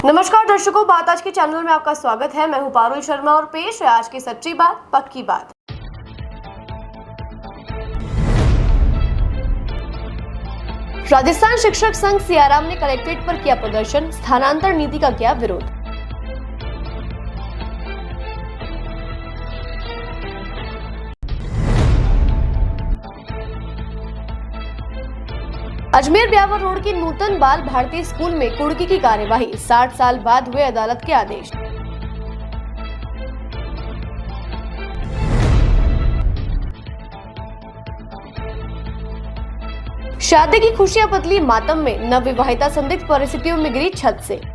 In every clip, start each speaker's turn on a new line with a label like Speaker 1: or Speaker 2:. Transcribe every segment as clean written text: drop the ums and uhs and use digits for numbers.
Speaker 1: नमस्कार दर्शकों, बात आज के चैनल में आपका स्वागत है। मैं हूं पारुल शर्मा और पेश है आज की सच्ची बात पक्की बात। राजस्थान शिक्षक संघ सियाराम ने कलेक्ट्रेट पर किया प्रदर्शन, स्थानांतर नीति का किया विरोध। अजमेर ब्यावर रोड के नूतन बाल भारती स्कूल में कुर्की की कार्यवाही, 60 साल बाद हुए अदालत के आदेश। शादी की खुशियां बदली मातम में, नवविवाहिता संदिग्ध परिस्थितियों में गिरी छत से।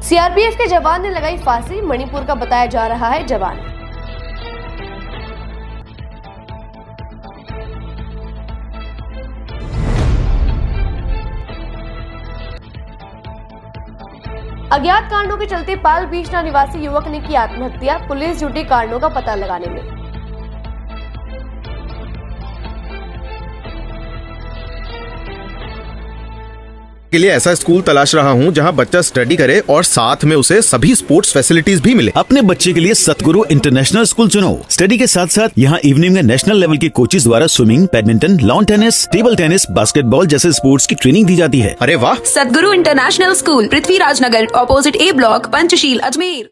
Speaker 1: सीआरपीएफ के जवान ने लगाई फांसी, मणिपुर का बताया जा रहा है जवान। अज्ञात कारणों के चलते पाल बीचना निवासी युवक ने की आत्महत्या, पुलिस जुटी कारणों का पता लगाने में।
Speaker 2: के लिए ऐसा स्कूल तलाश रहा हूं जहां बच्चा स्टडी करे और साथ में उसे सभी स्पोर्ट्स फैसिलिटीज भी मिले।
Speaker 3: अपने बच्चे के लिए सतगुरु इंटरनेशनल स्कूल चुनो। स्टडी के साथ साथ यहाँ इवनिंग में नेशनल लेवल के कोचेज द्वारा swimming, badminton, lawn tennis, table tennis, basketball जैसे स्पोर्ट्स की ट्रेनिंग दी जाती है।
Speaker 2: अरे वाह!
Speaker 4: सतगुरु इंटरनेशनल स्कूल, पृथ्वीराज नगर, ऑपोजिट ए ब्लॉक, पंचशील, अजमेर।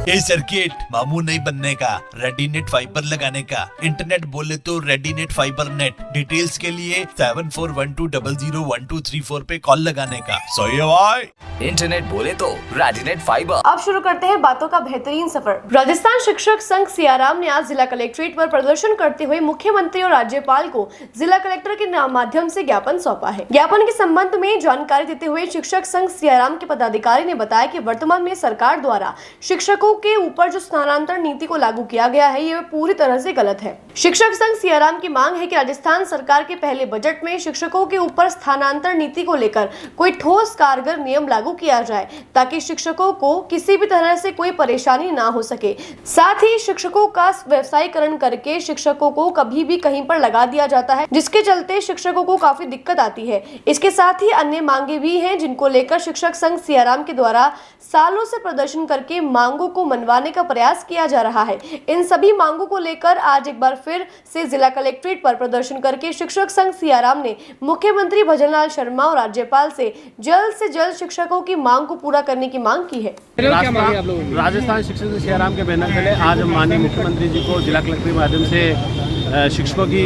Speaker 5: ये सर्किट मामू नहीं बनने का, रेडीनेट फाइबर लगाने का। इंटरनेट बोले तो रेडीनेट फाइबर नेट। डिटेल्स के लिए 7412001234 पे कॉल लगाने का। सही है भाई।
Speaker 6: इंटरनेट बोले तो रेडीनेट फाइबर।
Speaker 1: अब शुरू करते हैं बातों का बेहतरीन सफर। राजस्थान शिक्षक संघ सियाराम ने आज जिला कलेक्ट्रेट पर प्रदर्शन करते हुए मुख्यमंत्री और राज्यपाल को जिला कलेक्टर के माध्यम से ज्ञापन सौंपा है। ज्ञापन के संबंध में जानकारी देते हुए शिक्षक संघ सियाराम के पदाधिकारी ने बताया कि वर्तमान में सरकार द्वारा शिक्षकों के ऊपर जो स्थानांतरण नीति को लागू किया गया है ये पूरी तरह से गलत है। शिक्षक संघ सियाराम की मांग है कि राजस्थान सरकार के पहले बजट में शिक्षकों के ऊपर स्थानांतरण नीति को लेकर कोई ठोस कारगर नियम लागू किया जाए ताकि शिक्षकों को किसी भी तरह से कोई परेशानी ना हो सके। साथ ही शिक्षकों का व्यवसायीकरण करके शिक्षकों को कभी भी कहीं पर लगा दिया जाता है, जिसके चलते शिक्षकों को काफी दिक्कत आती है। इसके साथ ही अन्य मांगे भी हैं जिनको लेकर शिक्षक संघ सियाराम के द्वारा सालों से प्रदर्शन करके मांगों को मनवाने का प्रयास किया जा रहा है। इन सभी मांगों को लेकर आज एक बार फिर से जिला कलेक्ट्रेट पर प्रदर्शन करके शिक्षक संघ सियाराम ने मुख्यमंत्री भजनलाल शर्मा और राज्यपाल से जल्द शिक्षकों की मांग को पूरा करने की मांग की है।
Speaker 7: राजस्थान शिक्षक संघ सियाराम के बैनर तले आज हम माननीय मुख्यमंत्री जी को जिला कलेक्टर के माध्यम से शिक्षकों की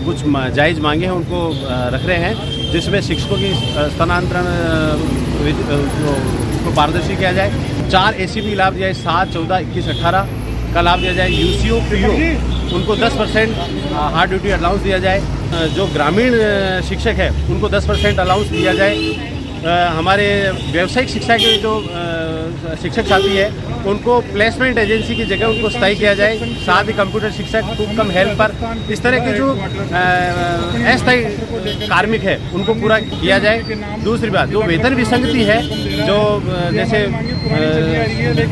Speaker 7: कुछ जायज़ मांगे हैं उनको रख रहे हैं, जिसमें शिक्षकों की स्थानांतरण को पारदर्शी किया जाए। 4 ACP लाभ दिया जाए, 7, 14, 21, 18 का लाभ दिया जाए। UCO PO उनको 10% हार्ड ड्यूटी अलाउंस दिया जाए। जो ग्रामीण शिक्षक है उनको 10% अलाउंस दिया जाए। हमारे व्यावसायिक शिक्षा के जो शिक्षक साथी है उनको प्लेसमेंट एजेंसी की जगह उनको स्थायी किया जाए। साथ ही कंप्यूटर शिक्षक, कुक कम हेल्पर, इस तरह के जो अस्थायी कार्मिक है उनको पूरा किया जाए। दूसरी बात, जो वेतन विसंगति है, जो जैसे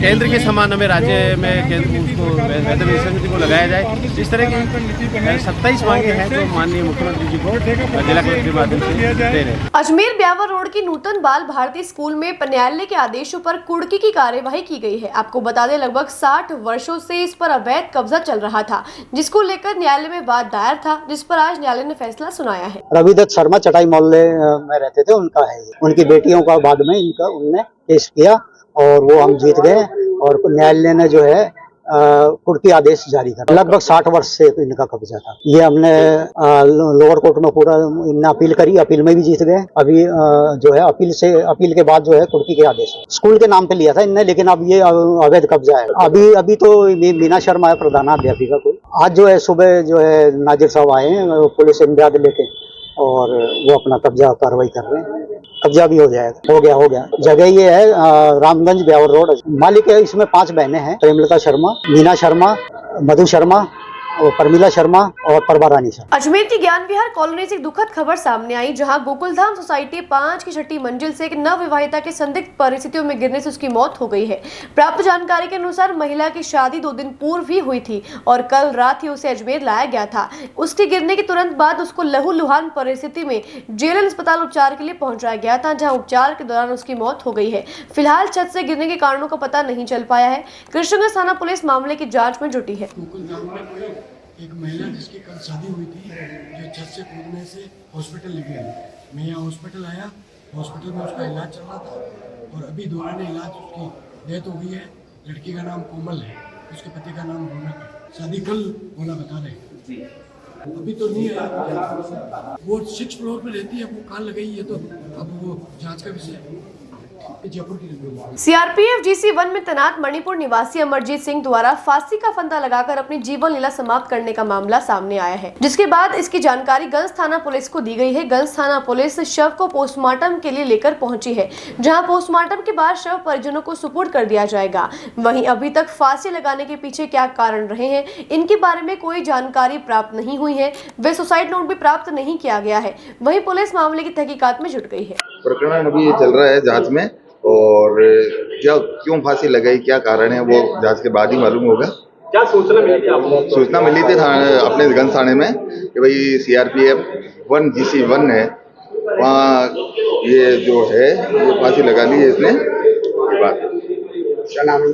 Speaker 7: केंद्र के समान हमें राज्य में केंद्र उसको वेतन विसंगति को लगाया जाए। इस तरह की 27 मांगे हैं जो माननीय मुख्यमंत्री जी को जिला कलेक्टर के माध्यम से दे रहे हैं।
Speaker 1: अजमेर ब्यावर रोड की नूतन बाल भारती स्कूल में न्यायालय के आदेशों पर कुर्की की कार्यवाही की गई है। आपको बता दें, लगभग 60 वर्षों से इस पर अवैध कब्जा चल रहा था, जिसको लेकर न्यायालय में वाद दायर था, जिस पर आज न्यायालय ने फैसला सुनाया है।
Speaker 8: रविदत्त शर्मा चटाई मोहल्ले में रहते थे, उनका है। उनकी बेटियों का बाद में उनने केस किया और वो हम जीत गए और न्यायालय ने जो है कुर्की आदेश जारी कर। लगभग 60 वर्ष से इनका कब्जा था। ये हमने लोअर कोर्ट में पूरा इनने अपील करी, अपील में भी जीत गए। अभी जो है अपील के बाद जो है कुर्की के आदेश स्कूल के नाम पे लिया था इनने, लेकिन अब ये अवैध कब्जा है। अभी तो मीना शर्मा है प्रधानाध्यापिका कोई। आज जो है सुबह जो है नाजिर साहब आए हैं पुलिस इमदाद लेके और वो अपना कब्जा कार्रवाई कर रहे हैं। कब्जा भी हो जाएगा। हो गया। जगह ये है रामगंज ब्यावर रोड। मालिक है इसमें 5 बहनें हैं, प्रेमलता शर्मा, मीना शर्मा, मधु शर्मा और परमिला शर्मा और प्रभा रानी शर्मा।
Speaker 1: अजमेर की ज्ञान विहार कॉलोनी से एक दुखद खबर सामने आई, जहां गोकुलधाम सोसाइटी 5 की 6ठी मंजिल से एक नवविवाहिता के संदिग्ध परिस्थितियों में गिरने से उसकी मौत हो गई है। प्राप्त जानकारी के अनुसार महिला की शादी 2 दिन पूर्व ही हुई थी और कल रात ही उसे अजमेर लाया गया था। उसके गिरने के तुरंत बाद उसको लहूलुहान परिस्थिति में जेएलएन अस्पताल उपचार के लिए पहुंचाया गया था, जहाँ उपचार के दौरान उसकी मौत हो गई है। फिलहाल छत से गिरने के कारणों का पता नहीं चल पाया है। कृष्णगंज थाना पुलिस मामले की जाँच में जुटी है।
Speaker 9: एक महिला जिसकी कल शादी हुई थी, जो छत से कूदने से हॉस्पिटल ले गई। मैं यहाँ हॉस्पिटल आया, हॉस्पिटल में उसका इलाज चल रहा था और अभी दौरान इलाज उसकी डेथ हो गई है। लड़की का नाम कोमल है, उसके पति का नाम रौनक है। शादी कल होना बता रहे, अभी तो नहीं आया। वो 6 फ्लोर पे रहती है, वो कहाँ लगाई है तो अब वो जाँच का विषय है।
Speaker 1: सीआरपीएफ GC1 में तैनात मणिपुर निवासी अमरजीत सिंह द्वारा फांसी का फंदा लगाकर अपनी जीवन लीला समाप्त करने का मामला सामने आया है, जिसके बाद इसकी जानकारी गंज थाना पुलिस को दी गई है। गंज थाना पुलिस शव को पोस्टमार्टम के लिए लेकर पहुंची है, जहां पोस्टमार्टम के बाद शव परिजनों को सुपुर्द कर दिया जाएगा। वहीं अभी तक फांसी लगाने के पीछे क्या कारण रहे हैं, इनके बारे में कोई जानकारी प्राप्त नहीं हुई है। वे सुसाइड नोट भी प्राप्त नहीं किया गया है। वहीं पुलिस मामले की तहकीकात में जुट गई है।
Speaker 10: प्रकरण अभी ये चल रहा है जांच में, और क्यों फांसी लगाई, क्या कारण है, वो जांच के बाद ही मालूम होगा।
Speaker 11: क्या सूचना मिली थी आपको?
Speaker 10: सूचना मिली थी अपने गंज थाने में कि भाई CRPF 1 GC1 है, वहाँ ये जो है ये फांसी लगा ली है इसने। क्या नाम है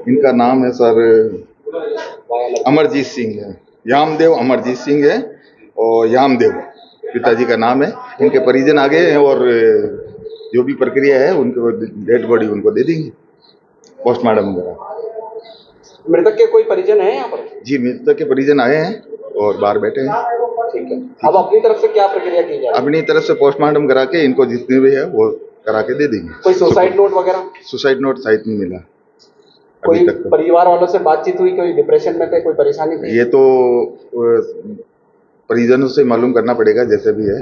Speaker 10: इनका? नाम है सर अमरजीत सिंह है, यामदेव अमरजीत सिंह है और यामदेव पिताजी का नाम है। इनके परिजन आ गए हैं और जो भी प्रक्रिया है उनको डेड बॉडी उनको दे देंगे पोस्टमार्टम वगैरह।
Speaker 11: मृतक के कोई परिजन है यहाँ पर?
Speaker 10: जी, मृतक के परिजन आए हैं और बाहर बैठे हैं।
Speaker 11: ठीक है, अब अपनी तरफ से क्या प्रक्रिया की जाए?
Speaker 10: अपनी तरफ से पोस्टमार्टम करा के इनको जितने भी है वो करा के दे देंगे।
Speaker 11: कोई सुसाइड नोट वगैरह?
Speaker 10: सुसाइड नोट साइड नहीं मिला
Speaker 11: कोई
Speaker 10: अभी तक।
Speaker 11: परिवार वालों से बातचीत हुई? कोई डिप्रेशन में थे, कोई परेशानी थी?
Speaker 10: ये तो परिजनों से मालूम करना पड़ेगा, जैसे भी है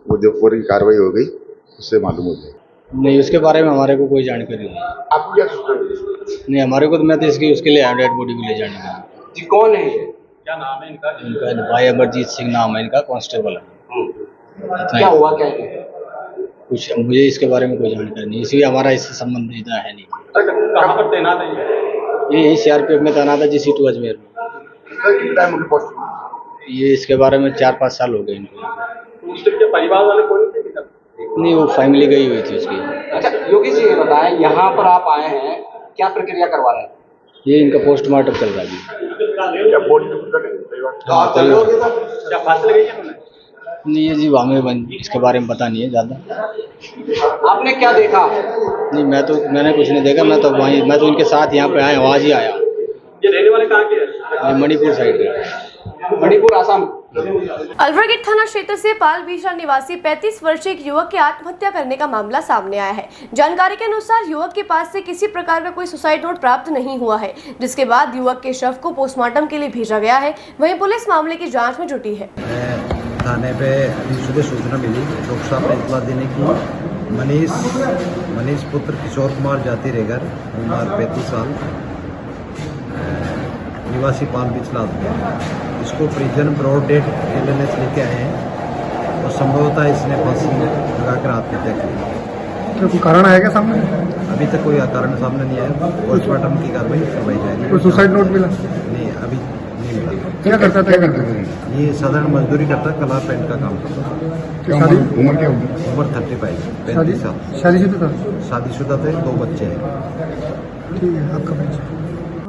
Speaker 10: वो जो पूरी कार्रवाई हो गई उससे मालूम हो जाए।
Speaker 8: नहीं, उसके बारे में हमारे को कोई जानकारी नहीं।
Speaker 11: आपको क्या सूचना मिली?
Speaker 8: नहीं, हमारे को तो मैं तो उसके लिए डेड बॉडी को ले जाने का।
Speaker 11: जी कौन है ये?
Speaker 8: इनका भाई अमरजीत सिंह नाम है, इनका कांस्टेबल है। इतना
Speaker 11: क्या
Speaker 8: ही।
Speaker 11: हुआ क्या है?
Speaker 8: कुछ मुझे इसके बारे में कोई जानकारी नहीं, इसलिए हमारा इससे संबंध इतना है नहीं।
Speaker 11: कहाँ पर तैनात है?
Speaker 8: ये यही सीआरपीएफ में तैनात है, GC2 अजमेर में।
Speaker 11: कितना टाइम उनके पोस्ट?
Speaker 8: ये इसके बारे में 4-5 साल हो गए इनको।
Speaker 11: उसके परिवार वाले कोई नहीं थे?
Speaker 8: नहीं, वो फैमिली गई हुई थी उसकी।
Speaker 11: अच्छा योगी जी ये बताएं, यहाँ पर आप आए हैं, क्या प्रक्रिया करवा रहे हैं?
Speaker 8: ये इनका पोस्टमार्टम चल रहा है अभी। हाँ, चल रहा है।
Speaker 11: क्या फांसी लगाई है?
Speaker 8: नहीं, ये जी हमें इसके बारे में पता नहीं है ज़्यादा।
Speaker 11: आपने क्या देखा?
Speaker 8: नहीं, मैंने कुछ नहीं देखा। मैं तो इनके साथ यहाँ पे आया, आज ही आया।
Speaker 11: ये रहने वाले कहाँ के हैं?
Speaker 8: ये मणिपुर साइड के।
Speaker 11: मणिपुर असम।
Speaker 1: अलवरगेट थाना क्षेत्र से पाल बीशा निवासी 35 वर्षीय एक युवक के आत्महत्या करने का मामला सामने आया है। जानकारी के अनुसार युवक के पास से किसी प्रकार का कोई सुसाइड नोट प्राप्त नहीं हुआ है, जिसके बाद युवक के शव को पोस्टमार्टम के लिए भेजा गया है। वहीं पुलिस मामले की जांच में जुटी है।
Speaker 8: थाने पे सुबह सूचना मिली लोक साहब ने इतला देने की। मनीष पुत्र किशोर कुमार जाति रेगर, उम्र 35 साल, निवासी पाल बीच लादपुर। इसको परिजन ब्रॉड डेट एलएनएस लेके आए हैं और संभवतः इसने फांसी लगाकर आत्महत्या की।
Speaker 9: तो कोई कारण आएगा सामने?
Speaker 8: अभी तक कोई कारण सामने नहीं आया। पोस्टमार्टम की कार्रवाई करवाई जाएगी।
Speaker 9: कोई सुसाइड नोट मिला?
Speaker 8: नहीं, अभी नहीं मिला।
Speaker 9: क्या करता था?
Speaker 8: ये साधारण मजदूरी करता, कला पेंट का काम करता।
Speaker 9: शादी उम्र क्या होगी?
Speaker 8: उम्र 35 साल।
Speaker 9: शादीशुदा था?
Speaker 8: शादीशुदा थे, 2 बच्चे हैं।
Speaker 9: ठीक है, आपका परिचय।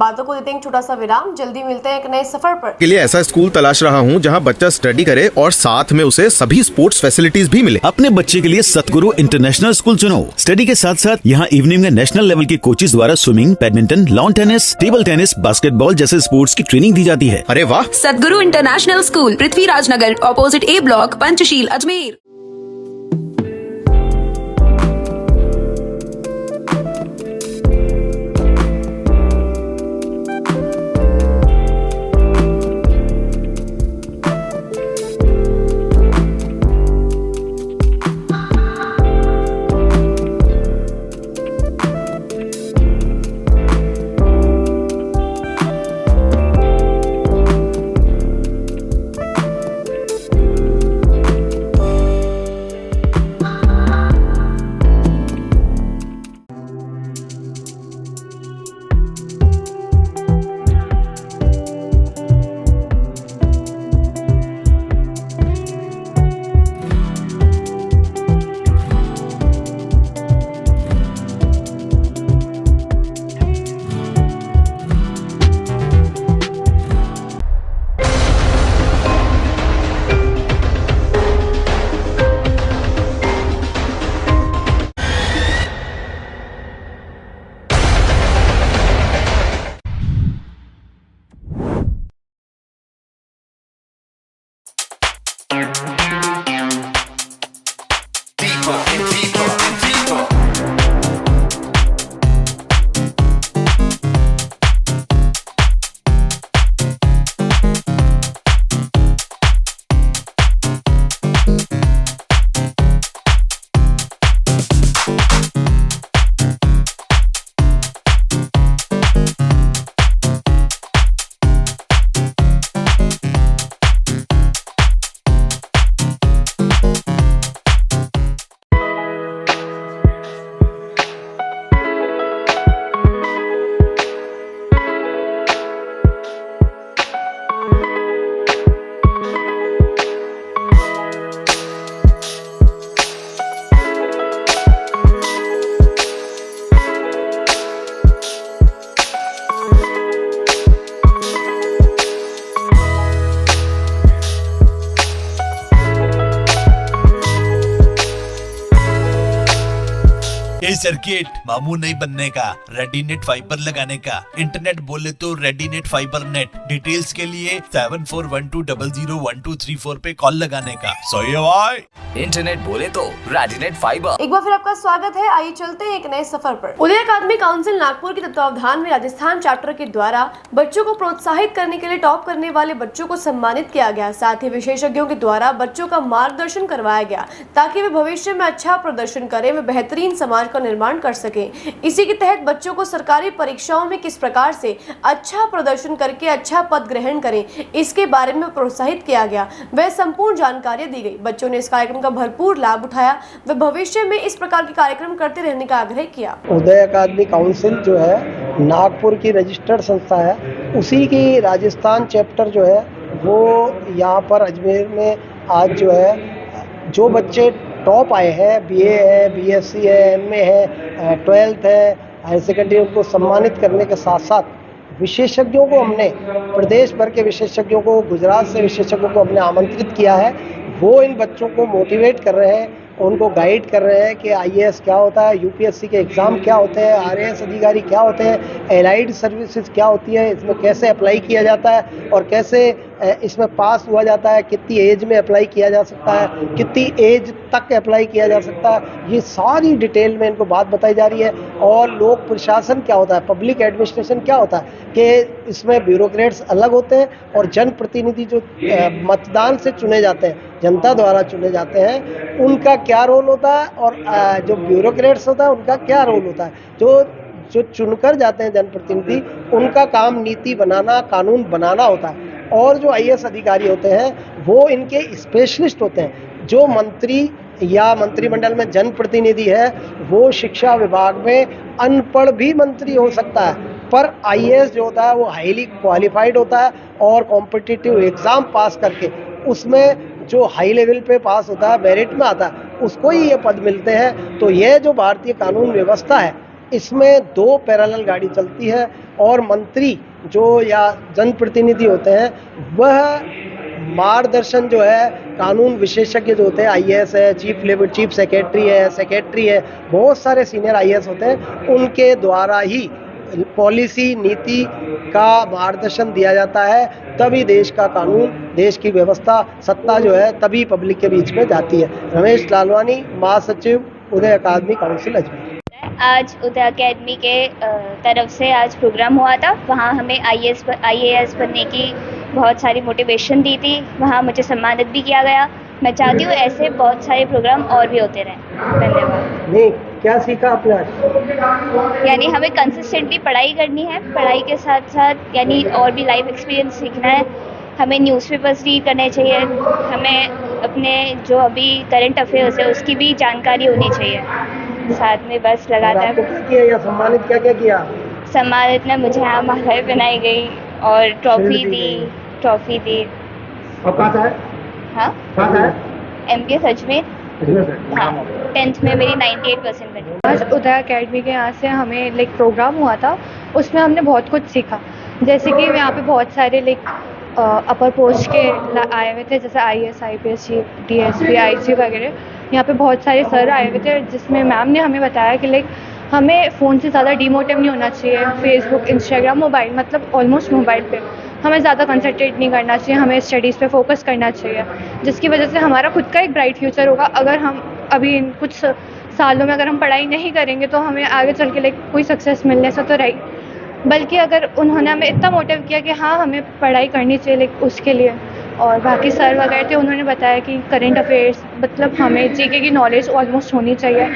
Speaker 1: बातों को देते हैं एक छोटा सा विराम। जल्दी मिलते हैं एक नए सफर पर।
Speaker 2: के लिए ऐसा स्कूल तलाश रहा हूँ जहाँ बच्चा स्टडी करे और साथ में उसे सभी स्पोर्ट्स फैसिलिटीज भी मिले।
Speaker 3: अपने बच्चे के लिए सतगुरु इंटरनेशनल स्कूल चुनो। स्टडी के साथ साथ यहाँ इवनिंग में नेशनल लेवल के कोचेज द्वारा swimming, badminton, lawn tennis, table tennis, basketball जैसे स्पोर्ट्स की ट्रेनिंग दी जाती है।
Speaker 2: अरे वाह!
Speaker 4: सदगुरु international school, Prithviraj Nagar, opposite A block, Panchsheel, Ajmer.
Speaker 5: Circuit, मामू नहीं बनने का, रेडीनेट फाइबर लगाने का, इंटरनेट बोले तो रेडीनेट फाइबर नेट। डिटेल्स के लिए 7412001234 पे कॉल लगाने का। सही है भाई।
Speaker 6: इंटरनेट बोले तो रेडिनेट फाइबर।
Speaker 1: एक बार फिर आपका स्वागत है। आइए चलते हैं एक नए सफर पर। उदय अकादमी काउंसिल नागपुर के तत्वावधान में राजस्थान चैप्टर के द्वारा बच्चों को प्रोत्साहित करने के लिए टॉप करने वाले बच्चों को सम्मानित किया गया। साथ ही विशेषज्ञों के द्वारा बच्चों का मार्गदर्शन करवाया गया ताकि वे भविष्य में अच्छा प्रदर्शन करें, वे बेहतरीन समाज का निर्माण कर सकें। इसी के तहत बच्चों को सरकारी परीक्षाओं में किस प्रकार से अच्छा प्रदर्शन करके अच्छा पद ग्रहण करें, इसके बारे में प्रोत्साहित किया गया। वह संपूर्ण जानकारी दी गई। बच्चों ने इस कार्यक्रम का भरपूर लाभ उठाया। वे भविष्य में इस प्रकार के कार्यक्रम करते रहने का आग्रह किया।
Speaker 8: उदय अकादमी काउंसिल जो है नागपुर की रजिस्टर्ड संस्था है, उसी की राजस्थान चैप्टर जो है वो यहाँ पर अजमेर में आज जो है जो बच्चे टॉप आए हैं, बीए है, बीएससी है, एमए है, 12th है, हायर सेकेंडरी, उनको सम्मानित करने के साथ साथ विशेषज्ञों को हमने प्रदेश भर के विशेषज्ञों को, गुजरात से विशेषज्ञों को हमने आमंत्रित किया है। वो इन बच्चों को मोटिवेट कर रहे हैं, उनको गाइड कर रहे हैं कि आईएएस क्या होता है, यूपीएससी के एग्ज़ाम क्या होते हैं, आरएएस अधिकारी क्या होते हैं, एलाइड सर्विसेज क्या होती है, इसमें कैसे अप्लाई किया जाता है और कैसे इसमें पास हुआ जाता है, कितनी एज में अप्लाई किया जा सकता है, कितनी एज तक अप्लाई किया जा सकता है, ये सारी डिटेल में इनको बात बताई जा रही है। और लोक प्रशासन क्या होता है, पब्लिक एडमिनिस्ट्रेशन क्या होता है, कि इसमें ब्यूरोक्रेट्स अलग होते हैं और जनप्रतिनिधि जो मतदान से चुने जाते हैं, जनता द्वारा चुने जाते हैं, उनका क्या रोल होता है और जो ब्यूरोक्रेट्स होता है उनका क्या रोल होता है। जो चुनकर जाते हैं जनप्रतिनिधि, उनका काम नीति बनाना, कानून बनाना होता है। और जो आईएएस अधिकारी होते हैं वो इनके स्पेशलिस्ट होते हैं। जो मंत्री या मंत्रिमंडल में जनप्रतिनिधि है वो शिक्षा विभाग में अनपढ़ भी मंत्री हो सकता है, पर आईएएस जो होता है वो हाईली क्वालिफाइड होता है और कॉम्पिटिटिव एग्ज़ाम पास करके उसमें जो हाई लेवल पे पास होता है, मेरिट में आता है, उसको ही ये पद मिलते हैं। तो ये जो भारतीय कानून व्यवस्था है इसमें 2 पैरेलल गाड़ी चलती है और मंत्री जो या जनप्रतिनिधि होते हैं वह मार्गदर्शन जो है कानून विशेषज्ञ जो होते हैं, आईएएस है, चीफ सेक्रेटरी है, बहुत सारे सीनियर आईएएस होते हैं, उनके द्वारा ही पॉलिसी नीति का मार्गदर्शन दिया जाता है। तभी देश का कानून, देश की व्यवस्था, सत्ता जो है तभी पब्लिक के बीच में जाती है। रमेश लालवानी, महासचिव, उदय अकादमी काउंसिल अजमेर।
Speaker 12: आज उदय अकेडमी के तरफ से आज प्रोग्राम हुआ था। वहाँ हमें आईएएस बनने की बहुत सारी मोटिवेशन दी थी। वहाँ मुझे सम्मानित भी किया गया। मैं चाहती हूँ ऐसे बहुत सारे प्रोग्राम और भी होते रहें। धन्यवाद।
Speaker 8: नहीं, क्या सीखा आपने आज?
Speaker 12: यानी हमें कंसिस्टेंटली पढ़ाई करनी है, पढ़ाई के साथ साथ यानी और भी लाइफ एक्सपीरियंस सीखना है। हमें न्यूज़पेपर्स रीड करने चाहिए, हमें अपने जो अभी करंट अफेयर्स है उसकी भी जानकारी होनी चाहिए। साथ में बस लगातार
Speaker 8: किया या सम्मानित क्या किया?
Speaker 12: सम्मानित में मुझे यहाँ मालाएं बनाई गई और ट्रॉफी दी।
Speaker 8: और कहाँ था?
Speaker 12: हाँ, MPS अजमेर। हाँ, 10th में मेरी 98% बनी।
Speaker 13: आज उदय अकेडमी के यहाँ से हमें प्रोग्राम हुआ था, उसमें हमने बहुत कुछ सीखा। जैसे कि यहाँ पे बहुत सारे अपर पोस्ट के आए हुए थे, जैसे IAS, IPS, DSP, IG वगैरह। यहाँ पे बहुत सारे सर आए हुए थे, जिसमें मैम ने हमें बताया कि हमें फ़ोन से ज़्यादा डिमोटिव नहीं होना चाहिए। फेसबुक, इंस्टाग्राम, मोबाइल, मतलब ऑलमोस्ट मोबाइल पे हमें ज़्यादा कंसंट्रेट नहीं करना चाहिए, हमें स्टडीज़ पे फोकस करना चाहिए, जिसकी वजह से हमारा खुद का एक ब्राइट फ्यूचर होगा। अगर हम अभी इन कुछ सालों में अगर हम पढ़ाई नहीं करेंगे तो हमें आगे चल के कोई सक्सेस मिलने से तो रही, बल्कि अगर उन्होंने हमें इतना मोटिव किया कि हाँ हमें पढ़ाई करनी चाहिए उसके लिए। और बाकी सर वगैरह थे, उन्होंने बताया कि करंट अफेयर्स, मतलब हमें जीके की नॉलेज ऑलमोस्ट होनी चाहिए।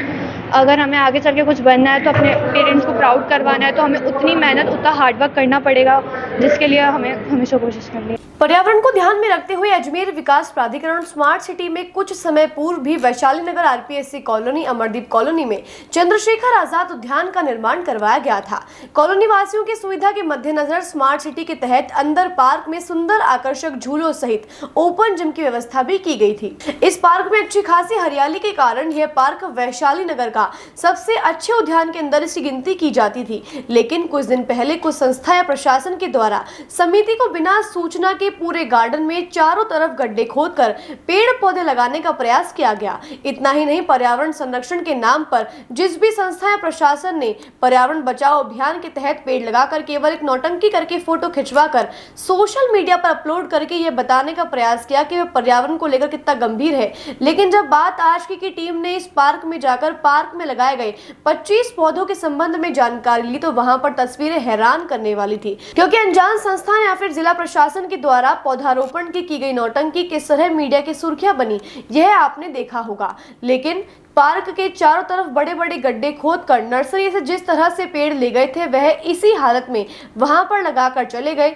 Speaker 13: अगर हमें आगे चल के कुछ बनना है तो अपने पेरेंट्स को प्राउड करवाना है तो हमें उतनी मेहनत, उतना हार्डवर्क करना पड़ेगा, जिसके लिए हमें हमेशा कोशिश करनी है।
Speaker 1: पर्यावरण को ध्यान में रखते हुए अजमेर विकास प्राधिकरण स्मार्ट सिटी में कुछ समय पूर्व भी वैशाली नगर RPSC कॉलोनी, अमरदीप कॉलोनी में चंद्रशेखर आजाद उद्यान का निर्माण करवाया गया था। कॉलोनी वासियों की सुविधा के मद्देनजर स्मार्ट सिटी के तहत अंदर पार्क में सुंदर आकर्षक झूलों सहित ओपन जिम की व्यवस्था भी की गई थी। इस पार्क में अच्छी खासी हरियाली के कारण यह पार्क वैशाली नगर का सबसे अच्छे उद्यान के अंदर इसकी गिनती की जाती थी। लेकिन कुछ दिन पहले कुछ संस्था या प्रशासन के द्वारा समिति को बिना सूचना के के पूरे गार्डन में चारों तरफ गड्ढे खोदकर पेड़ पौधे लगाने का प्रयास किया गया। इतना ही नहीं, पर्यावरण संरक्षण के नाम पर जिस भी संस्था या प्रशासन ने पर्यावरण बचाओ अभियान के तहत पेड़ लगाकर केवल एक नौटंकी करके फोटो खिंचवाकर सोशल मीडिया पर अपलोड करके ये बताने का प्रयास किया कि वे पर्यावरण को लेकर कितना गंभीर है, लेकिन जब बात आज की टीम ने इस पार्क में जाकर पार्क में लगाए गए 25 पौधों के संबंध में जानकारी ली तो वहां पर तस्वीरें हैरान करने वाली थी, क्योंकि अनजान संस्थान या फिर जिला प्रशासन के द्वारा पौधारोपण की गई नौटंकी किस तरह मीडिया की सुर्खियां बनी, यह आपने देखा होगा। लेकिन पार्क के चारों तरफ बड़े बड़े गड्ढे खोदकर नर्सरी से जिस तरह से पेड़ ले गए थे वह इसी हालत में वहां पर लगाकर चले गए।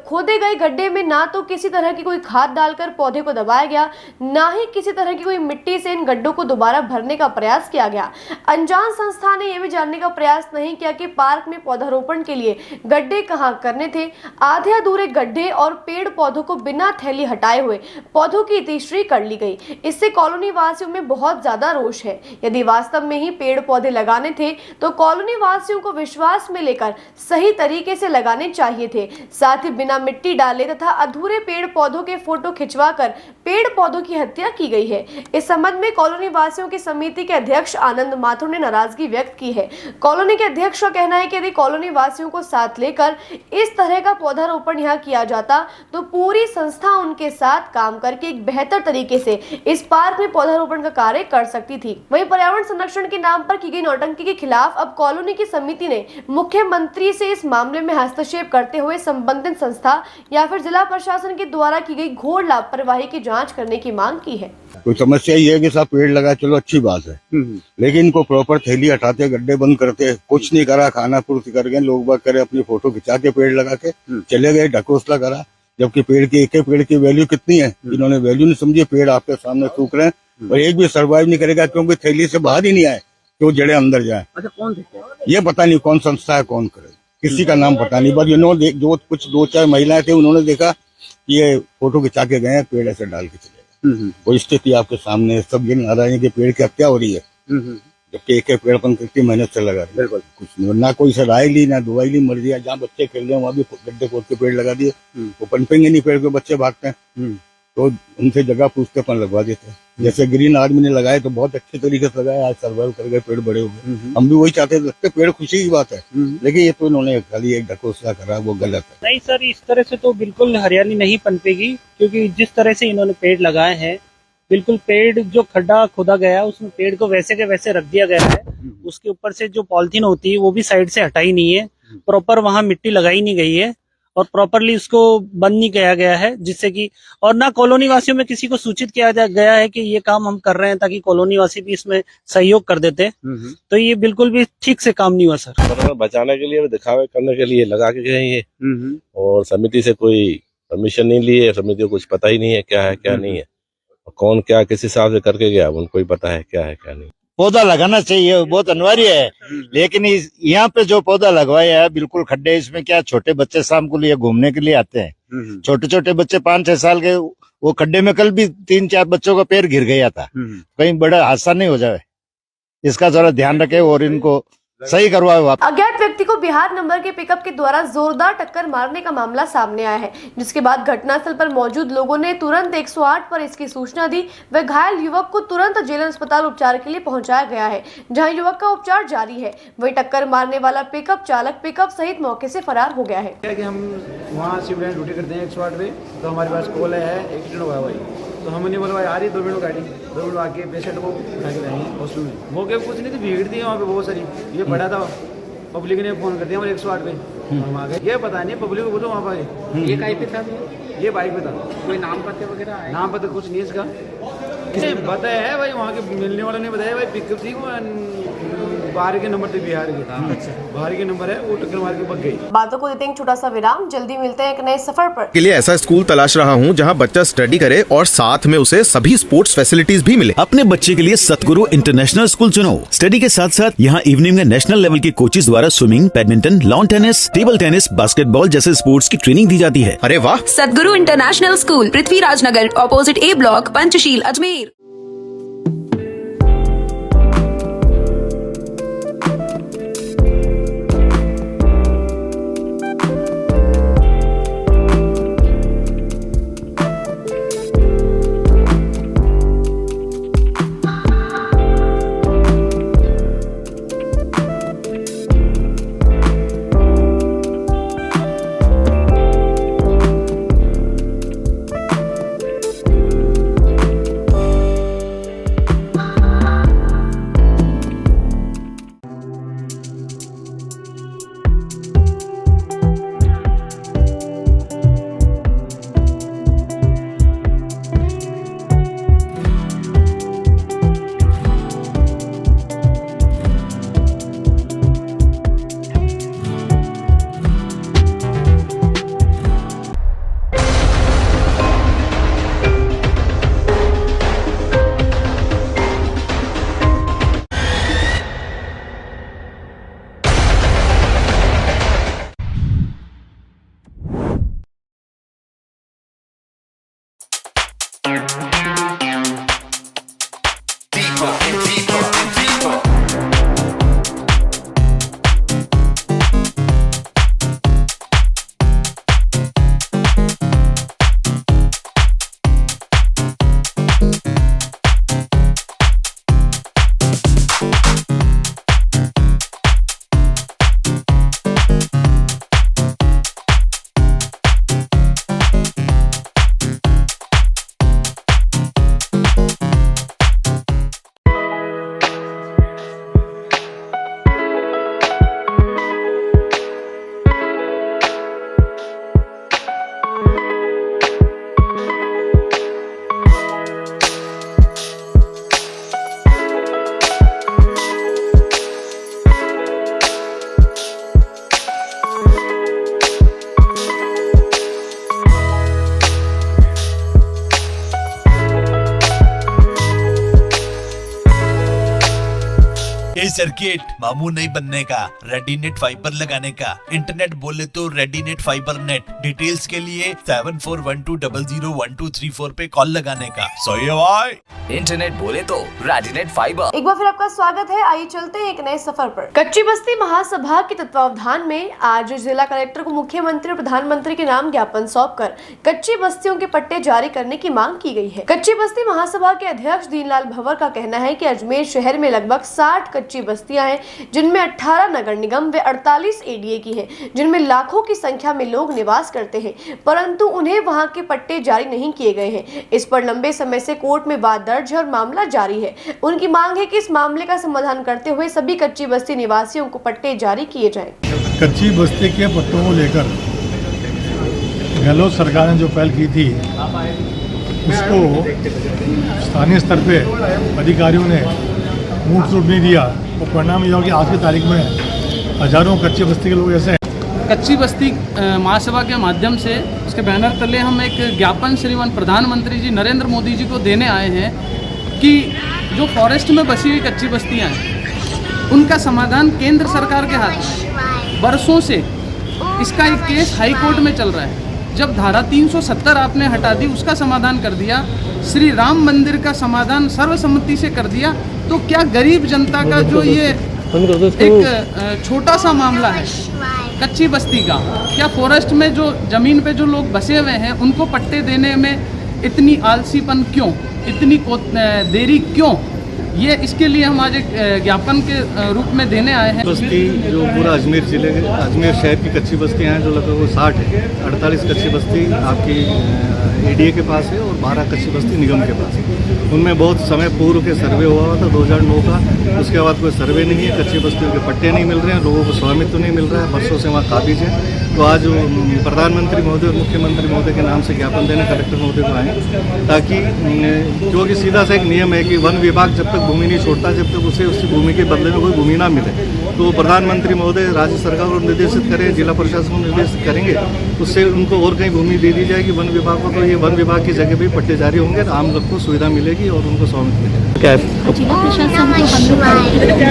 Speaker 1: खोदे गए गड्ढे में ना तो किसी तरह की कोई खाद डालकर पौधे को दबाया गया, ना ही किसी तरह की कोई मिट्टी से इन गड्ढों को दोबारा भरने का प्रयास किया गया। अनजान संस्था ने यह भी जानने का प्रयास नहीं किया कि पार्क में पौधारोपण के लिए गड्ढे कहां करने थे। आधे अधूरे गड्ढे और पेड़ पौधों को बिना थैली हटाए हुए पौधों की तीसरी कर ली गई। इससे कॉलोनी वासियों में बहुत ज्यादा रोष है। यदि वास्तव में ही पेड़ पौधे लगाने थे तो कॉलोनी वासियों को विश्वास में लेकर सही तरीके से लगाने चाहिए थे। साथ ही बिना मिट्टी डाले तथा अधूरे पेड़ पौधों के फोटो खिंचवाकर पेड़ पौधों की हत्या की गई है। इस संबंध में कॉलोनी वासियों की समिति के अध्यक्ष आनंद माथुर ने नाराजगी व्यक्त की है। कॉलोनी के अध्यक्ष का कहना है कि यदि कॉलोनी वासियों को साथ लेकर इस तरह का पौधारोपण यहाँ किया जाता तो पूरी संस्था उनके साथ काम करके एक बेहतर तरीके से इस पार्क में पौधारोपण का कार्य कर सकती थी। वहीं पर्यावरण संरक्षण के नाम पर की गई नौटंकी के खिलाफ अब कॉलोनी की समिति ने मुख्यमंत्री से इस मामले में हस्तक्षेप करते हुए संबंधित संस्था या फिर जिला प्रशासन के द्वारा की गई घोर लापरवाही की जांच करने की मांग की है।
Speaker 14: कोई समस्या ये है कि सब पेड़ लगा, चलो अच्छी बात है, लेकिन इनको प्रॉपर थैली हटाते, गड्ढे बंद करते, कुछ नहीं करा, खाना पूर्ति कर गए, लोग बाग करे, अपनी फोटो खिंचा के पेड़ लगा के चले गए, ढकोसला करा। जबकि पेड़ की एक पेड़ की वैल्यू कितनी है, इन्होंने वैल्यू नहीं समझी। पेड़ आपके सामने सूख रहे हैं और एक भी सर्वाइव नहीं करेगा क्योंकि थैली से बाहर ही नहीं आए कि वो जड़े अंदर जाए।
Speaker 11: अच्छा, कौन थे?
Speaker 14: ये पता नहीं कौन संस्था है, कौन करे, किसी का नाम पता नहीं। बस इन्होंने जो कुछ 2-4 महिलाएं थे उन्होंने देखा ये फोटो खिंचा के गए, पेड़ ऐसे डाल के चले गए। वो स्थिति आपके सामने है। सब ये नाराज है कि पेड़ की हत्या हो रही है, जबकि एक पेड़ पर कितनी मेहनत से लगा रहे। बिल्कुल कुछ नहीं, ना कोई से राय ली, ना दवाई ली, मर दिया। जहाँ बच्चे खेल रहे हैं वहाँ भी गड्ढे खोद के पेड़ लगा दिए। वो पनपेंगे नहीं पेड़ के, बच्चे भागते हैं तो उनसे जगह पूछते अपन लगवा देते हैं। जैसे ग्रीन आर्मी ने लगाए तो बहुत अच्छे तरीके से लगाया, आज सर्वाइव कर गए, पेड़ बड़े हो गए। हम भी वही चाहते थे, पेड़ खुशी की बात है, लेकिन ये तो इन्होंने खाली एक ढकोसला करा, वो गलत है।
Speaker 15: नहीं सर, इस तरह से तो बिल्कुल हरियाली नहीं पनपेगी, क्योंकि जिस तरह से इन्होंने पेड़ लगाए हैं, बिल्कुल पेड़ जो खड्डा खोदा गया उसमें पेड़ को वैसे के वैसे रख दिया गया है। उसके ऊपर से जो पॉलिथीन होती है वो भी साइड से हटाई नहीं है, प्रॉपर वहां मिट्टी लगाई नहीं गई है और प्रॉपरली उसको बंद नहीं किया गया है, जिससे कि और ना कॉलोनी वासियों में किसी को सूचित किया गया है कि ये काम हम कर रहे हैं, ताकि कॉलोनी वासी भी इसमें सहयोग कर देते। तो ये बिल्कुल भी ठीक से काम नहीं हुआ सर।
Speaker 16: बचाने के लिए, दिखावे करने के लिए लगा के गए ये, और समिति से कोई परमिशन नहीं ली है। समिति को कुछ पता ही नहीं है क्या है क्या नहीं है, कौन क्या किस हिसाब से करके गया उनको ही पता है क्या है क्या नहीं।
Speaker 17: पौधा लगाना चाहिए, बहुत अनिवार्य है, लेकिन यहाँ पे जो पौधा लगवाया है बिल्कुल खड्डे, इसमें क्या छोटे बच्चे शाम को लिए घूमने के लिए आते हैं, छोटे छोटे बच्चे 5-6 साल के, वो खड्डे में कल भी 3-4 बच्चों का पैर गिर गया था। कहीं बड़ा हादसा नहीं हो जाए, इसका जरा ध्यान रखे और इनको सही करवाओ।
Speaker 1: अज्ञात व्यक्ति को बिहार नंबर के पिकअप के द्वारा जोरदार टक्कर मारने का मामला सामने आया है, जिसके बाद घटनास्थल पर मौजूद लोगों ने तुरंत 108 पर इसकी सूचना दी। वह घायल युवक को तुरंत जेल अस्पताल उपचार के लिए पहुंचाया गया है, जहां युवक का उपचार जारी है। वही टक्कर मारने वाला पिकअप चालक पिकअप सहित मौके से फरार हो गया है।
Speaker 18: कि हम वहाँ सिविल लाइन ड्यूटी करते हैं 108 पे, तो हमारे पास कॉल है एक्सीडेंट हुआ भाई, तो हमने बोला भाई आ रही 2 मिनट गाड़ी, 2 मिनट आके पेशेंट को उठा के लाएंगे हॉस्पिटल में। मौके पर कुछ नहीं थी, भीड़ थी वहाँ पे बहुत सारी, ये बड़ा था, पब्लिक ने फोन कर दिया हमारे 108 पे, हम आ गए। ये पता नहीं पब्लिक को बोलो वहाँ पर
Speaker 11: ये कहीं पे था,
Speaker 18: ये बाइक पे था।
Speaker 11: कोई नाम पते वगैरह?
Speaker 18: नाम पता कुछ नहीं इसका, किसी बताया है भाई, वहाँ के मिलने वाले ने बताया भाई पिकअप थी, बाहर के नंबर थे, बिहार के। अच्छा, बाहर के नंबर है, वो टक्कर मार के भाग गई।
Speaker 1: बातों को देते हैं छोटा सा विराम, जल्दी मिलते हैं एक नए सफर पर।
Speaker 2: के लिए ऐसा स्कूल तलाश रहा हूँ जहाँ बच्चा स्टडी करे और साथ में उसे सभी स्पोर्ट्स फैसिलिटीज भी मिले।
Speaker 3: अपने बच्चे के लिए सतगुरु इंटरनेशनल स्कूल चुनो। स्टडी के साथ साथ यहाँ इवनिंग में नेशनल लेवल के कोचेज द्वारा swimming, badminton, lawn tennis, table tennis, basketball जैसे स्पोर्ट्स की ट्रेनिंग दी जाती है।
Speaker 2: अरे वाह!
Speaker 4: सतगुरु इंटरनेशनल स्कूल, पृथ्वीराज नगर, ऑपोजिट ए ब्लॉक, पंचशील, अजमेर।
Speaker 5: सर्किट, मामू नहीं बनने का, रेडीनेट फाइबर लगाने का, इंटरनेट बोले तो रेडीनेट फाइबर नेट। डिटेल्स के लिए 7412001234 पे कॉल लगाने का। सही है भाई।
Speaker 6: इंटरनेट बोले तो रेडीनेट फाइबर।
Speaker 1: एक बार फिर आपका स्वागत है। आइए चलते हैं एक नए सफर पर। कच्ची बस्ती महासभा के तत्वावधान में आज जिला कलेक्टर को मुख्यमंत्री और प्रधानमंत्री के नाम ज्ञापन सौंपकर कच्ची बस्तियों के पट्टे जारी करने की मांग की गई है। कच्ची बस्ती महासभा के अध्यक्ष दीनलाल भंवर का कहना है कि अजमेर शहर में लगभग 60 कच्ची बस्तियां हैं, जिनमें 18 नगर निगम व 48 एडीए की है, जिनमें लाखों की संख्या में लोग निवास करते हैं, परंतु उन्हें वहां के पट्टे जारी नहीं किए गए हैं। इस पर लंबे समय से कोर्ट में बात दर्ज है और मामला जारी है। उनकी मांग है कि इस मामले का समाधान करते हुए सभी कच्ची बस्ती निवासियों को पट्टे जारी किए जाएं।
Speaker 19: कच्ची बस्ती के पट्टों को लेकर गहलोत सरकार ने जो पहल की थी, उसको स्थानीय स्तर पे अधिकारियों ने मुंह छूट नहीं दिया और परिणाम यह हो कि आज की तारीख में हजारों कच्ची बस्ती के लोग ऐसे हैं।
Speaker 20: कच्ची बस्ती महासभा के माध्यम से उसके बैनर तले हम एक ज्ञापन श्रीमान प्रधानमंत्री जी नरेंद्र मोदी जी को देने आए हैं कि जो फॉरेस्ट में बसी हुई कच्ची बस्तियां हैं, उनका समाधान केंद्र सरकार के हाथ में। बरसों से इसका एक केस हाई कोर्ट में चल रहा है। जब धारा 370 आपने हटा दी, उसका समाधान कर दिया, श्री राम मंदिर का समाधान सर्वसम्मति से कर दिया, तो क्या गरीब जनता का जो ये एक छोटा सा मामला है कच्ची बस्ती का, क्या फॉरेस्ट में जो ज़मीन पे जो लोग बसे हुए हैं उनको पट्टे देने में इतनी आलसीपन क्यों, इतनी देरी क्यों? ये इसके लिए हम आज एक ज्ञापन के रूप में देने आए हैं।
Speaker 19: बस्ती जो पूरा अजमेर जिले के अजमेर शहर की कच्ची बस्तियां हैं, जो लगभग 60 है। 48 कच्ची बस्ती आपकी एडीए के पास है और 12 कच्ची बस्ती निगम के पास है। उनमें बहुत समय पूर्व के सर्वे हुआ था 2009 का, उसके बाद कोई सर्वे नहीं है, कच्ची बस्तियों के पट्टे नहीं मिल रहे हैं, लोगों को स्वामित्व नहीं मिल रहा है, बरसों से वहाँ काबिज है। तो आज प्रधानमंत्री महोदय और मुख्यमंत्री महोदय के नाम से ज्ञापन देने कलेक्टर महोदय को आए, ताकि क्योंकि सीधा सा एक नियम है कि वन विभाग जब तक भूमि नहीं छोड़ता, जब तक उसे उसकी भूमि के बदले में कोई भूमि ना मिले, तो प्रधानमंत्री महोदय राज्य सरकार को निर्देशित करें, जिला प्रशासन को निर्देशित करेंगे, उससे उनको और कहीं भूमि दे दी जाएगी वन विभाग को, तो ये वन विभाग की जगह भी पट्टे जारी होंगे, आम लोग को सुविधा मिलेगी और उनको स्वामित्व मिलेगा।
Speaker 21: जिला प्रशासन को हम लोग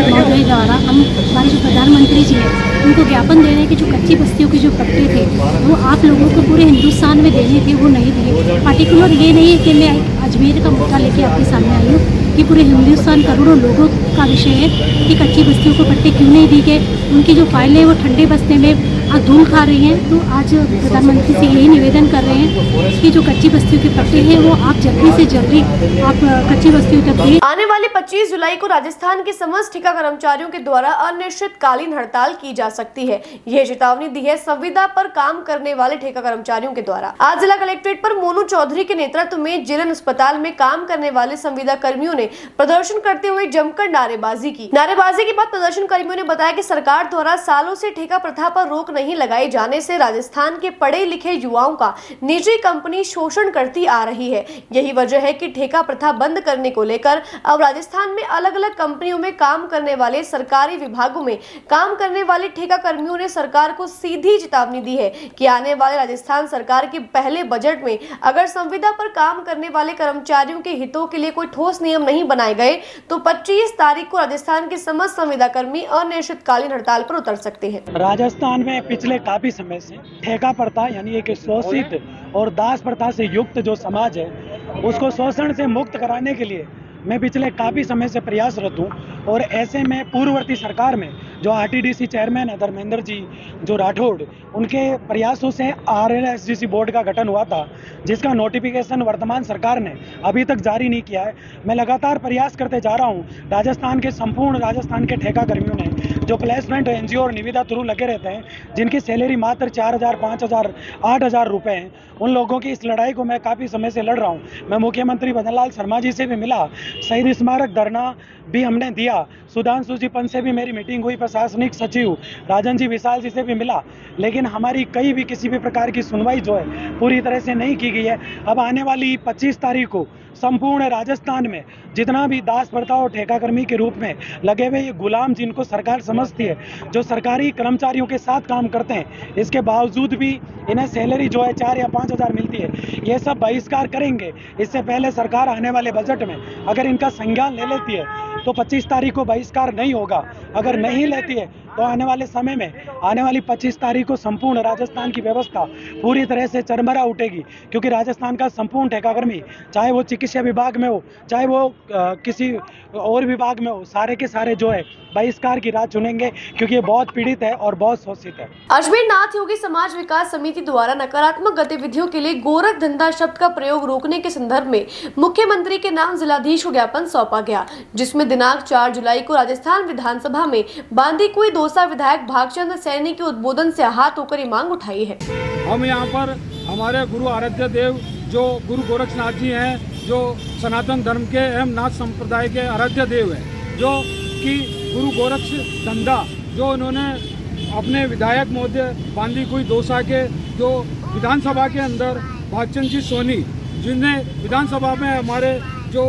Speaker 21: महोदय द्वारा हम हमारे जो प्रधानमंत्री जी हैं उनको ज्ञापन दे रहे हैं कि जो कच्ची बस्तियों के जो पट्टे थे वो आप लोगों को पूरे हिंदुस्तान में देने थे, वो नहीं दिए। पार्टिकुलर ये नहीं है कि मैं अजमेर का मुद्दा लेके आपके सामने आई हूँ, कि पूरे हिंदुस्तान करोड़ों लोगों का विषय है कि कच्ची बस्तियों को पट्टे क्यों नहीं दी गए। उनकी जो फाइलें वो ठंडे बस्ते में धूल खा रही हैं। तो आज प्रधानमंत्री से यही निवेदन कर रहे हैं कि जो कच्ची बस्तियों के पट्टे हैं वो आप जल्दी से जल्दी आप कच्ची बस्तियों तक दें।
Speaker 1: आने वाली 25 जुलाई को राजस्थान के समस्त ठेका कर्मचारियों के द्वारा अनिश्चितकालीन हड़ताल की जा सकती है। यह चेतावनी दी है संविदा पर काम करने वाले ठेका कर्मचारियों के द्वारा। आज जिला कलेक्ट्रेट पर मोनू चौधरी के नेतृत्व में जिलन अस्पताल में काम करने वाले संविदा कर्मियों ने प्रदर्शन करते हुए जमकर नारेबाजी की। नारेबाजी के बाद प्रदर्शन कर्मियों ने बताया कि सरकार द्वारा सालों से ठेका प्रथा पर रोक नहीं लगाए जाने से राजस्थान के पढ़े लिखे युवाओं का निजी कंपनी शोषण करती आ रही है। यही वजह है कि ठेका प्रथा बंद करने को लेकर अब राजस्थान में अलग अलग कंपनियों में काम करने वाले सरकारी विभागों में काम करने वाले ठेका कर्मियों ने सरकार को सीधी चेतावनी दी है कि आने वाले राजस्थान सरकार के पहले बजट में अगर संविदा पर काम करने वाले कर्मचारियों के हितों के लिए कोई ठोस नियम नहीं बनाए गए तो 25 तारीख को राजस्थान के समस्त संविदा कर्मी अनिश्चितकालीन हड़ताल पर उतर सकते हैं।
Speaker 15: राजस्थान में पिछले काफी समय से ठेका प्रथा यानी एक शोषित और दास प्रथा से युक्त जो समाज है उसको शोषण से मुक्त कराने के लिए मैं पिछले काफ़ी समय से प्रयासरत हूँ। और ऐसे में पूर्ववर्ती सरकार में जो आरटीडीसी चेयरमैन है धर्मेंद्र जी जो राठौड़, उनके प्रयासों से आरएलएसडीसी बोर्ड का गठन हुआ था, जिसका नोटिफिकेशन वर्तमान सरकार ने अभी तक जारी नहीं किया है। मैं लगातार प्रयास करते जा रहा हूँ। राजस्थान के संपूर्ण राजस्थान के ठेका कर्मियों ने जो प्लेसमेंट एनजीओ और निविदा थ्रू लगे रहते हैं, जिनकी सैलरी मात्र 4,000, 5,000, 8,000 रुपये हैं, उन लोगों की इस लड़ाई को मैं काफ़ी समय से लड़ रहा हूँ। मैं मुख्यमंत्री भजन लाल शर्मा जी से भी मिला, शहीद स्मारक धरना भी हमने दिया, सुधांशु जी पंत से भी मेरी मीटिंग हुई, प्रशासनिक सचिव राजन जी विशाल जी से भी मिला, लेकिन हमारी कहीं भी किसी भी प्रकार की सुनवाई जो है पूरी तरह से नहीं की गई है। अब आने वाली 25 तारीख को संपूर्ण राजस्थान में जितना भी दास प्रथा और ठेका कर्मी के रूप में लगे हुए ये गुलाम जिनको सरकार
Speaker 7: समझती है, जो सरकारी कर्मचारियों के साथ काम करते हैं, इसके बावजूद भी इन्हें सैलरी जो है 4 या 5 हज़ार मिलती है। ये सब बहिष्कार करेंगे। इससे पहले सरकार आने वाले बजट में अगर इनका संज्ञान ले लेती है तो 25 तारीख को बहिष्कार नहीं होगा। अगर नहीं लेती है तो आने वाले समय में, आने वाली 25 तारीख को संपूर्ण राजस्थान की व्यवस्था पूरी तरह से चरमरा उठेगी, क्योंकि राजस्थान का संपूर्ण ठेकाकर्मी, चाहे वो चिकित्सा विभाग में हो, चाहे वो किसी और विभाग में हो, सारे के सारे जो है बहिष्कार की राह चुनेंगे, क्योंकि ये बहुत पीड़ित है और बहुत शोषित है।
Speaker 1: अजमेर नाथ योगी समाज विकास समिति द्वारा नकारात्मक गतिविधियों के लिए गोरख धंधा शब्द का प्रयोग रोकने के संदर्भ में मुख्यमंत्री के नाम जिलाधीश को ज्ञापन सौंपा गया, जिसमें दिनांक 4 जुलाई को राजस्थान विधानसभा में बांदीकुई दौसा विधायक भागचंद्र सैनी के उद्बोधन से हाथ होकर ये मांग उठाई है।
Speaker 22: हम यहाँ पर हमारे गुरु आराध्य देव जो गुरु गोरक्षनाथ जी हैं, जो सनातन धर्म के एवं नाथ संप्रदाय के आराध्य देव हैं, जो कि गुरु गोरक्ष धंधा जो उन्होंने अपने विधायक महोदय बांदीकुई दौसा के जो विधानसभा के अंदर भागचंद्र जी सोनी, जिन्हें विधानसभा में हमारे जो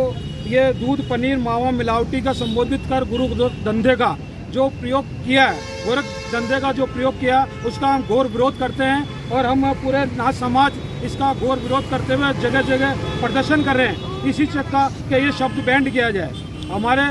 Speaker 22: ये दूध पनीर मावा मिलावटी का संबोधित कर गुरु धंधे का जो प्रयोग किया है, गोरख धंधे का जो प्रयोग किया, उसका हम घोर विरोध करते हैं और हम पूरे नाथ समाज इसका घोर विरोध करते हुए जगह जगह प्रदर्शन कर रहे हैं। इसी चक्का के ये शब्द बैन किया जाए। हमारे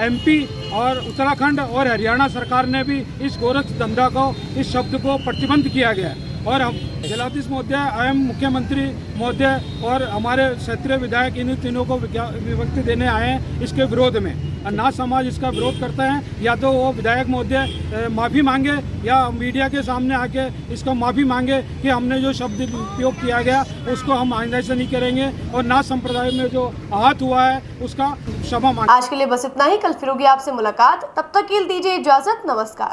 Speaker 22: एमपी और उत्तराखंड और हरियाणा सरकार ने भी इस गोरख धंधा को, इस शब्द को प्रतिबंध किया गया है और हम जिलाधीश महोदय एवं मुख्यमंत्री महोदय और हमारे क्षेत्रीय विधायक इन तीनों को विभक्ति देने आए हैं इसके विरोध में। नाथ समाज इसका विरोध करते हैं, या तो वो विधायक महोदय माफ़ी मांगे या मीडिया के सामने आके इसको माफ़ी मांगे कि हमने जो शब्द उपयोग किया गया उसको हम आइंदा से नहीं करेंगे और नाथ संप्रदाय में जो आहत हुआ है उसका क्षमा मांगे।
Speaker 1: आज के लिए बस इतना ही। कल फिर होगी आपसे मुलाकात, तब तक के लिए दीजिए इजाजत। नमस्कार।